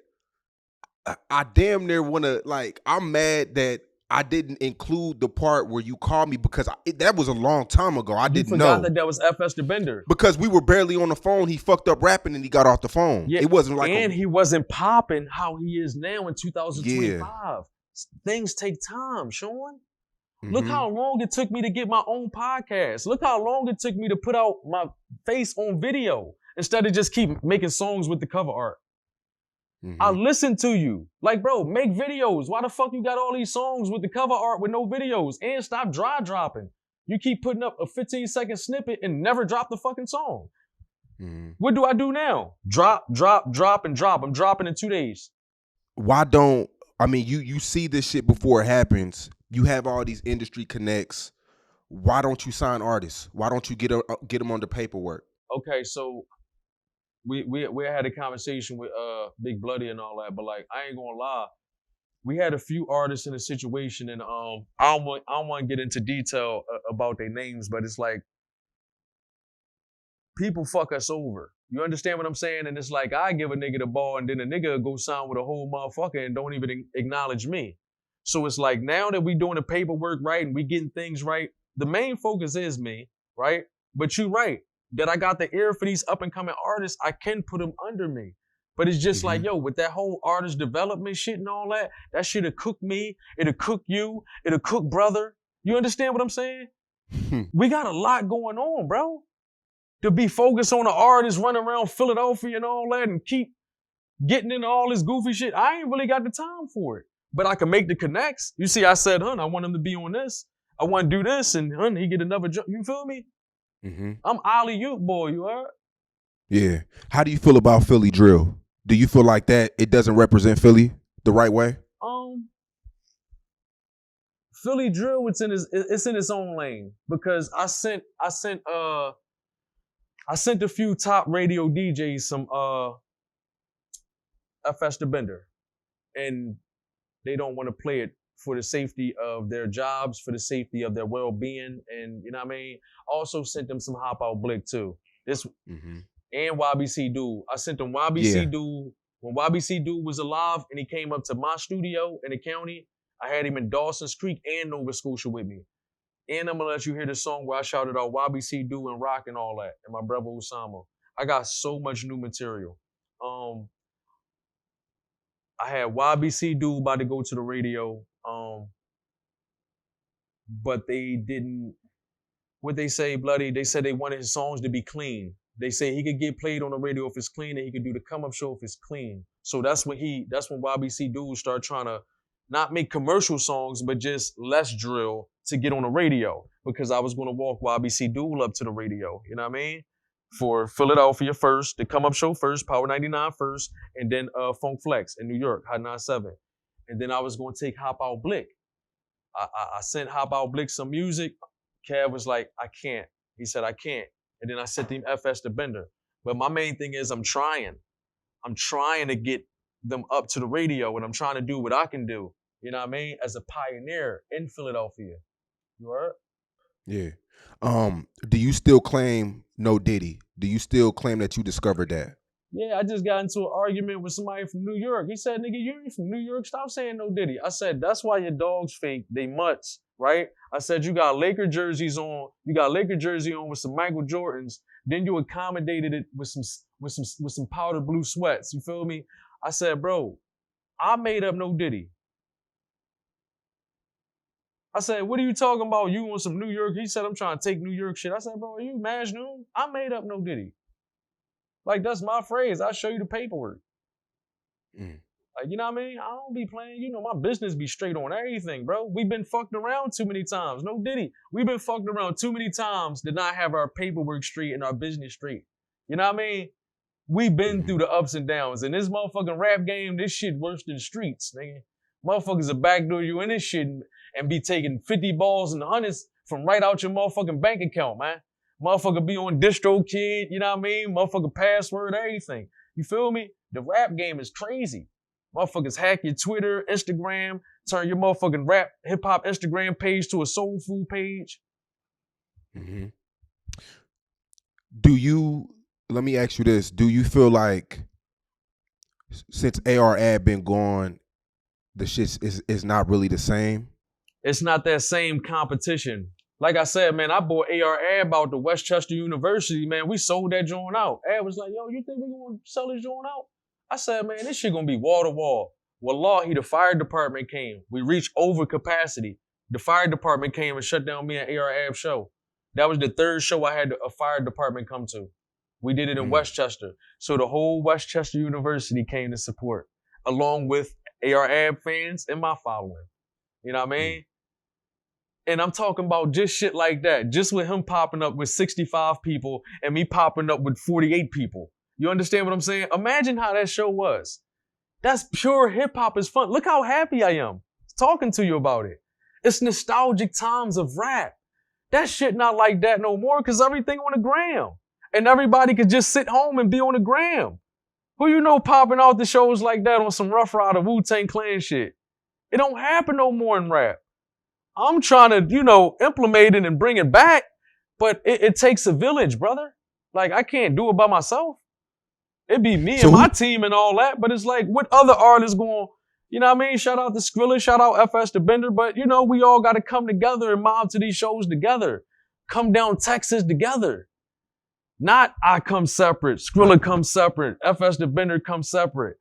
I damn near want to I'm mad that I didn't include the part where you called me because that was a long time ago. I didn't know that was Fsdabender because we were barely on the phone. He fucked up rapping and he got off the phone. Yeah, it wasn't like he wasn't popping how he is now in 2025. Yeah. Things take time, Sean. Mm-hmm. Look how long it took me to get my own podcast. Look how long it took me to put out my face on video instead of just keep making songs with the cover art. Mm-hmm. I listen to you. Like, bro, make videos. Why the fuck you got all these songs with the cover art with no videos? And stop dry dropping. You keep putting up a 15-second snippet and never drop the fucking song. Mm-hmm. What do I do now? Drop, and drop. I'm dropping in 2 days. Why don't, you see this shit before it happens. You have all these industry connects. Why don't you sign artists? Why don't you get them on the paperwork? Okay, so we had a conversation with Big Bloody and all that, but like I ain't gonna lie, we had a few artists in a situation, and I don't want to get into detail about their names, but it's like people fuck us over. You understand what I'm saying? And it's like I give a nigga the ball, and then a nigga go sign with a whole motherfucker and don't even acknowledge me. So it's like now that we doing the paperwork right and we getting things right, the main focus is me, right? But you right. That I got the ear for these up-and-coming artists, I can put them under me. But it's just like, yo, with that whole artist development shit and all that, that shit'll cook me, it'll cook you, it'll cook brother. You understand what I'm saying? We got a lot going on, bro. To be focused on the artist running around Philadelphia and all that and keep getting into all this goofy shit. I ain't really got the time for it. But I can make the connects. You see, I said, I want him to be on this. I want to do this, and he get another job. You feel me? I'm alley-oop boy, you heard? Yeah. How do you feel about Philly drill? Do you feel like that it doesn't represent Philly the right way? Philly drill, it's in its own lane because I sent a few top radio DJs some Fsdabender, and they don't want to play it for the safety of their jobs, for the safety of their well-being, and you know what I mean. Also sent them some Hop Out Blick too. This and YBC Dude. I sent them YBC Dude when YBC Dude was alive, and he came up to my studio in the county. I had him in Dawson's Creek and Nova Scotia with me. And I'm gonna let you hear the song where I shouted out YBC Dude and Rock and all that, and my brother Osama. I got so much new material. I had YBC Dude about to go to the radio, but they didn't. What they say, Bloody? They said they wanted his songs to be clean. They say he could get played on the radio if it's clean, and he could do the come up show if it's clean. So that's when YBC Dude started trying to not make commercial songs, but just less drill to get on the radio, because I was going to walk YBC Dude up to the radio. You know what I mean? For Philadelphia first, the come up show first, Power 99 first, and then Funk Flex in New York, Hot 97. And then I was going to take Hop Out Blick. I sent Hop Out Blick some music. Kev was like, I can't. He said, I can't. And then I sent him Fsdabender. But my main thing is I'm trying to get them up to the radio, and I'm trying to do what I can do. You know what I mean? As a pioneer in Philadelphia. You heard? Yeah. Do you still claim no Diddy? Do you still claim that you discovered that? Yeah, I just got into an argument with somebody from New York. He said, nigga, you ain't from New York. Stop saying no Diddy. I said, that's why your dogs fake. They mutts, right? I said, you got Laker jerseys on. You got Laker jersey on with some Michael Jordans. Then you accommodated it with some powder blue sweats. You feel me? I said, bro, I made up no Diddy. I said, what are you talking about? You want some New York? He said, I'm trying to take New York shit. I said, bro, are you Majnun? I made up no Diddy. Like, that's my phrase. I'll show you the paperwork. Like, you know what I mean? I don't be playing. You know, my business be straight on everything, bro. We've been fucked around too many times. No Diddy. We've been fucked around too many times to not have our paperwork straight and our business straight. You know what I mean? We've been through the ups and downs. In this motherfucking rap game, this shit worse than streets, nigga. Motherfuckers will backdoor you in this shit and be taking 50 balls and hundreds from right out your motherfucking bank account, man. Motherfucker be on DistroKid, you know what I mean? Motherfucker password, everything. You feel me? The rap game is crazy. Motherfuckers hack your Twitter, Instagram, turn your motherfucking rap, hip-hop Instagram page to a soul food page. Let me ask you this, do you feel like since AR Ab been gone, the shit is not really the same? It's not that same competition. Like I said, man, I bought AR Ab out to Westchester University, man. We sold that joint out. Ab was like, yo, you think we gonna sell this joint out? I said, man, this shit gonna be wall to wall. Wallahi, the fire department came. We reached over capacity. The fire department came and shut down me and AR Ab show. That was the third show I had a fire department come to. We did it in Westchester. So the whole Westchester University came to support, along with AR Ab fans and my following. You know what I mean? And I'm talking about just shit like that. Just with him popping up with 65 people and me popping up with 48 people. You understand what I'm saying? Imagine how that show was. That's pure hip hop is fun. Look how happy I am talking to you about it. It's nostalgic times of rap. That shit not like that no more because everything on the gram. And everybody could just sit home and be on the gram. Who you know popping out the shows like that on some Rough Rider Wu-Tang Clan shit? It don't happen no more in rap. I'm trying to, implement it and bring it back, but it takes a village, brother. Like, I can't do it by myself. It'd be me and my team and all that, but it's like, what other artists going, you know what I mean? Shout out to Skrilla, shout out Fsdabender, but, we all got to come together and mob to these shows together. Come down Texas together. Not I come separate, Skrilla comes separate, Fsdabender comes separate.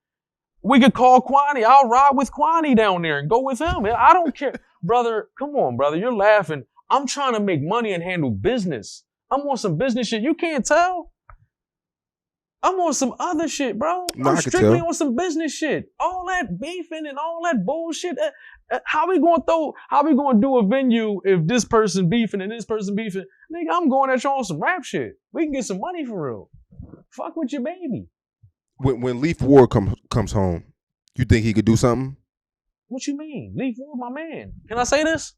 We could call Quanny. I'll ride with Quanny down there and go with him. I don't care. Brother, come on, brother. You're laughing. I'm trying to make money and handle business. I'm on some business shit. You can't tell. I'm on some other shit, bro. No, I'm I can strictly tell. on some business shit. All that beefing and all that bullshit. How we gonna do a venue if this person beefing and this person beefing? Nigga, I'm going at you on some rap shit. We can get some money for real. Fuck with your baby. When Leaf Ward comes home, you think he could do something? What you mean? Leaf Ward, my man. Can I say this?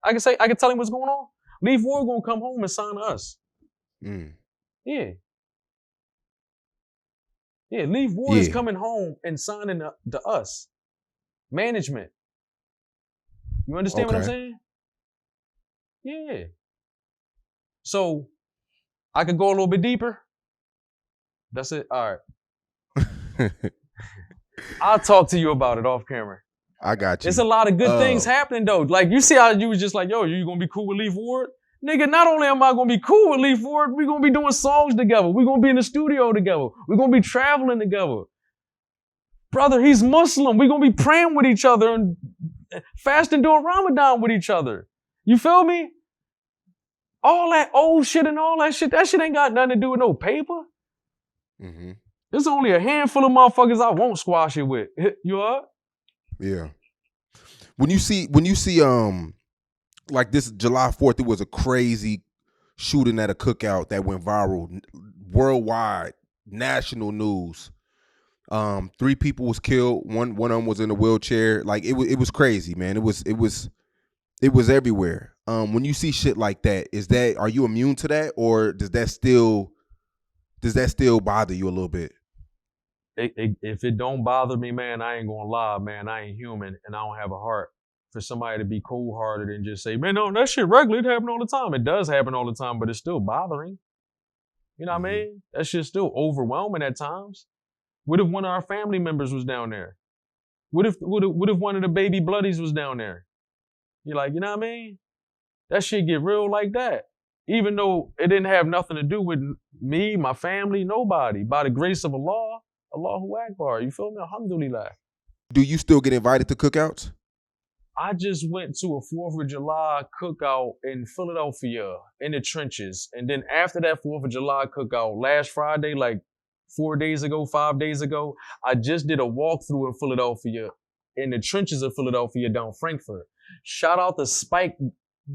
I can tell him what's going on. Leaf Ward gonna come home and sign to us. Yeah. Yeah, Leaf Ward is coming home and signing to us. Management. You understand what I'm saying? Yeah. So, I could go a little bit deeper. That's it. All right. I'll talk to you about it off camera. I got you. It's a lot of good things happening though. Like you see how you was just like, yo, you gonna be cool with Leaf Ward? Nigga, not only am I gonna be cool with Leaf Ward, we gonna be doing songs together. We gonna be in the studio together. We gonna be traveling together. Brother, he's Muslim. We gonna be praying with each other and fasting during Ramadan with each other. You feel me? All that old shit and all that shit ain't got nothing to do with no paper. Mm-hmm. There's only a handful of motherfuckers I won't squash it with. You up? Yeah. When you see like this July 4th, it was a crazy shooting at a cookout that went viral, worldwide, national news. 3 people was killed. One of them was in a wheelchair. Like it was crazy, man. It was everywhere. When you see shit like that, are you immune to that, or does that still bother you a little bit? If it don't bother me, man, I ain't gonna lie, man. I ain't human and I don't have a heart. For somebody to be cold-hearted and just say, man, no, that shit regular, it happen all the time. It does happen all the time, but it's still bothering. You know what I mean? That shit's still overwhelming at times. What if one of our family members was down there? What if one of the baby bloodies was down there? You're like, you know what I mean? That shit get real like that. Even though it didn't have nothing to do with me, my family, nobody. By the grace of Allah, Allahu Akbar. You feel me? Alhamdulillah. Do you still get invited to cookouts? I just went to a 4th of July cookout in Philadelphia in the trenches. And then after that 4th of July cookout, last Friday, like 5 days ago, I just did a walkthrough in Philadelphia, in the trenches of Philadelphia down Frankfurt. Shout out to Spike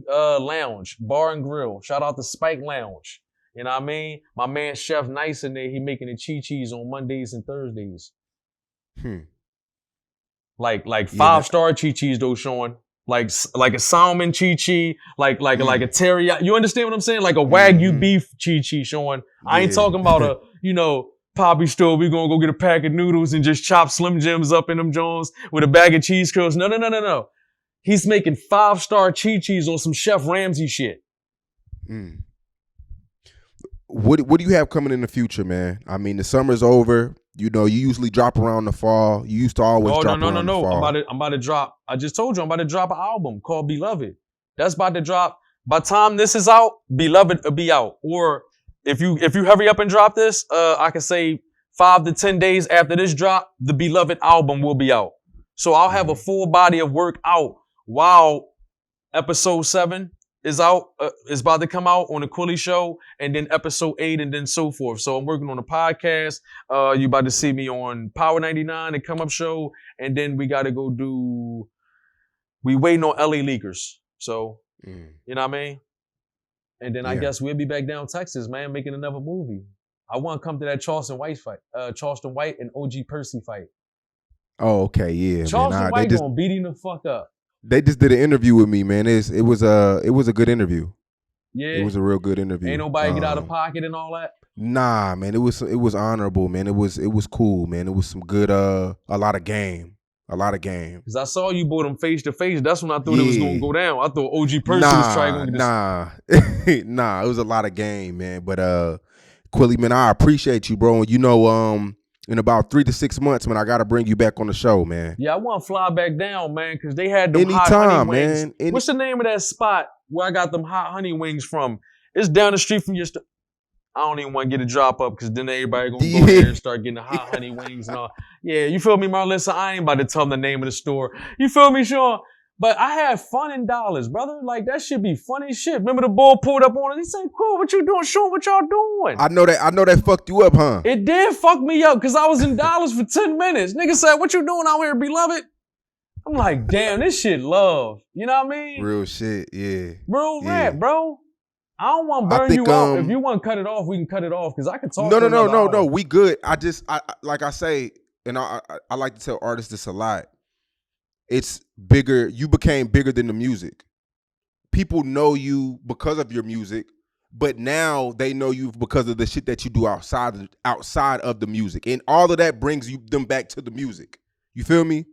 Lounge, Bar and Grill. Shout out to Spike Lounge. You know what I mean? My man Chef Nice in there, he making the chi-chis on Mondays and Thursdays. Like 5-star chi-chis though, Sean. Like a salmon chi-chi, like a teriyaki. You understand what I'm saying? Like a Wagyu beef chi-chi, Sean. I ain't talking about a, Poppy store, we gonna go get a pack of noodles and just chop Slim Jims up in them Jones with a bag of cheese curls. No. He's making 5-star chi-chis on some Chef Ramsay shit. What do you have coming in the future, man? I mean, the summer's over. You usually drop around the fall. You used to always drop around the fall. I'm about to drop. I just told you I'm about to drop an album called Beloved. That's about to drop. By the time this is out, Beloved will be out. Or if you hurry up and drop this, I can say 5 to 10 days after this drop, the Beloved album will be out. So I'll have a full body of work out while episode 7 is out. It's about to come out on the Quilly show, and then episode 8, and then so forth. So I'm working on a podcast. You about to see me on Power 99, the Come Up show, and then we got to go do. We waiting on LA Leakers. So you know what I mean. And then I guess we'll be back down Texas, man, making another movie. I want to come to that Charleston White and OG Percy fight. Oh, okay, yeah. Charleston White gonna beat him the fuck up. They just did an interview with me, man. It was a good interview. Yeah, it was a real good interview. Ain't nobody get out of pocket and all that. Nah, man. It was honorable, man. It was cool, man. It was some good a lot of game. Cause I saw you both them face to face. That's when I thought it was gonna go down. I thought OG Percy was trying to get this. Nah. It was a lot of game, man. But Quilly, man, I appreciate you, bro. In about 3 to 6 months, man, I gotta bring you back on the show, man. Yeah, I want to fly back down, man, because they had them hot honey wings. Man. What's the name of that spot where I got them hot honey wings from? It's down the street from your store. I don't even want to get a drop up because then everybody gonna go there and start getting the hot honey wings and all. Yeah, you feel me, Marlissa? I ain't about to tell them the name of the store. You feel me, Sean? But I had fun in Dollars, brother. Like, that shit be funny as shit. Remember the bull pulled up on it? He said, cool, what you doing? Sean, what y'all doing? I know that fucked you up, huh? It did fuck me up because I was in Dollars for 10 minutes. Nigga said, what you doing out here, beloved? I'm like, damn, this shit love. You know what I mean? Real shit, yeah. Real rap, bro. I don't want to burn you out. If you want to cut it off, we can cut it off because I can talk. No. We good. I like I say, and I like to tell artists this a lot. It's bigger. You became bigger than the music. People know you because of your music, but now they know you because of the shit that you do outside of the music, and all of that brings them back to the music. You feel me?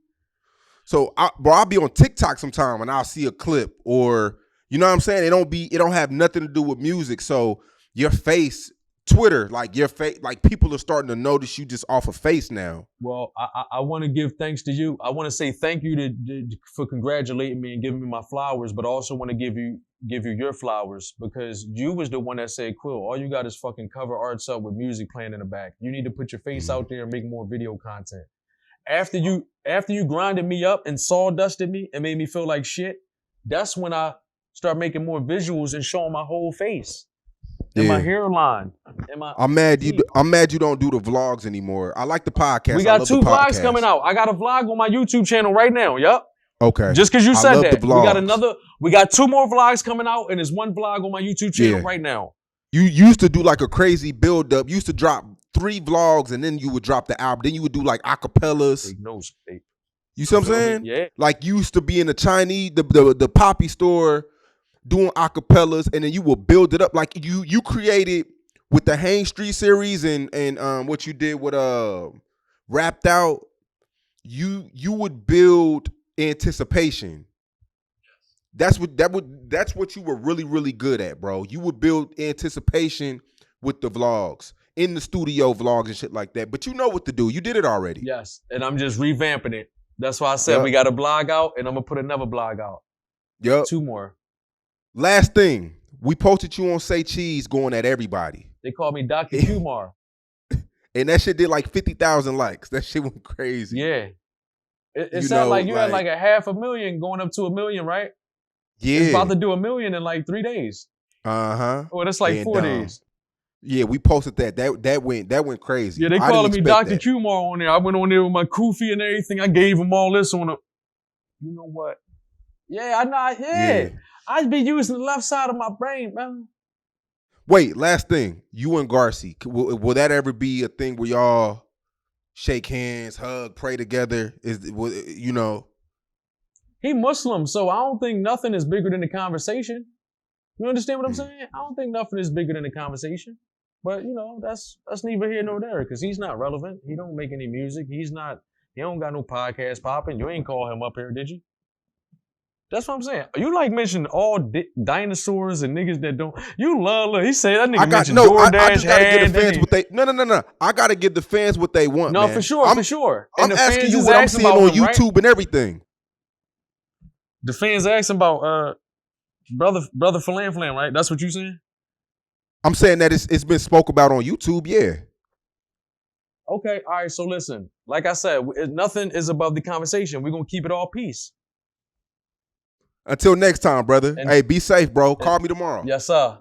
So, I'll be on TikTok sometime and I'll see a clip, or you know what I'm saying. It don't have nothing to do with music. So your face. Twitter, like your face, like people are starting to notice you just off of face now. Well, I want to give thanks to you. I want to say thank you for congratulating me and giving me my flowers, but I also want to give you your flowers because you was the one that said, Quill, all you got is fucking cover arts up with music playing in the back. You need to put your face out there and make more video content. After you grinded me up and sawdusted me and made me feel like shit, that's when I start making more visuals and showing my whole face. And my hairline. I'm mad you don't do the vlogs anymore. I like the podcast. We got 2 vlogs coming out. I got a vlog on my YouTube channel right now. Yup. Okay. Just because you said that. We got 2 more vlogs coming out, and there's 1 vlog on my YouTube channel right now. You used to do like a crazy build up. You used to drop 3 vlogs and then you would drop the album. Then you would do like acapellas. You see what I'm saying? Yeah. Like you used to be in the Chinese, the Poppy store, doing acapellas, and then you will build it up like you created with the Hain Street series and what you did with Rapped Out. You would build anticipation. That's what you were really, really good at, bro. You would build anticipation with the vlogs, in the studio vlogs and shit like that. But you know what to do. You did it already. Yes, and I'm just revamping it. That's why I said we got a blog out, and I'm gonna put another blog out. Yep. 2 more. Last thing, we posted you on Say Cheese going at everybody. They called me Dr. Kumar. And that shit did like 50,000 likes. That shit went crazy. Yeah. It sounded like you had like a 500,000 going up to 1 million, right? Yeah. It's about to do 1 million in like 3 days. Uh-huh. Well, that's like 4 days. Yeah, we posted that. That went crazy. Yeah, they calling me Dr. Kumar on there. I went on there with my kufi and everything. I gave them all this on a. You know what? Yeah, I know. Yeah. I be using the left side of my brain, man. Wait, last thing. You and Garci, will that ever be a thing where y'all shake hands, hug, pray together? You know? He Muslim, so I don't think nothing is bigger than the conversation. You understand what I'm saying? I don't think nothing is bigger than the conversation. But, you know, that's neither here nor there because he's not relevant. He don't make any music. He don't got no podcast popping. You ain't call him up here, did you? That's what I'm saying. You like mentioning all dinosaurs and niggas that don't. You love. He said that nigga mentioned DoorDash. I just gotta give the fans what they. No. I gotta give the fans what they want. No, man. for sure. And I'm asking you what I'm seeing on YouTube, right? And everything. The fans asking about brother Flam, right? That's what you saying? I'm saying that it's been spoke about on YouTube. Yeah. Okay. All right. So listen, like I said, nothing is above the conversation. We're gonna keep it all peace. Until next time, brother. Hey, be safe, bro. Call me tomorrow. Yes, sir.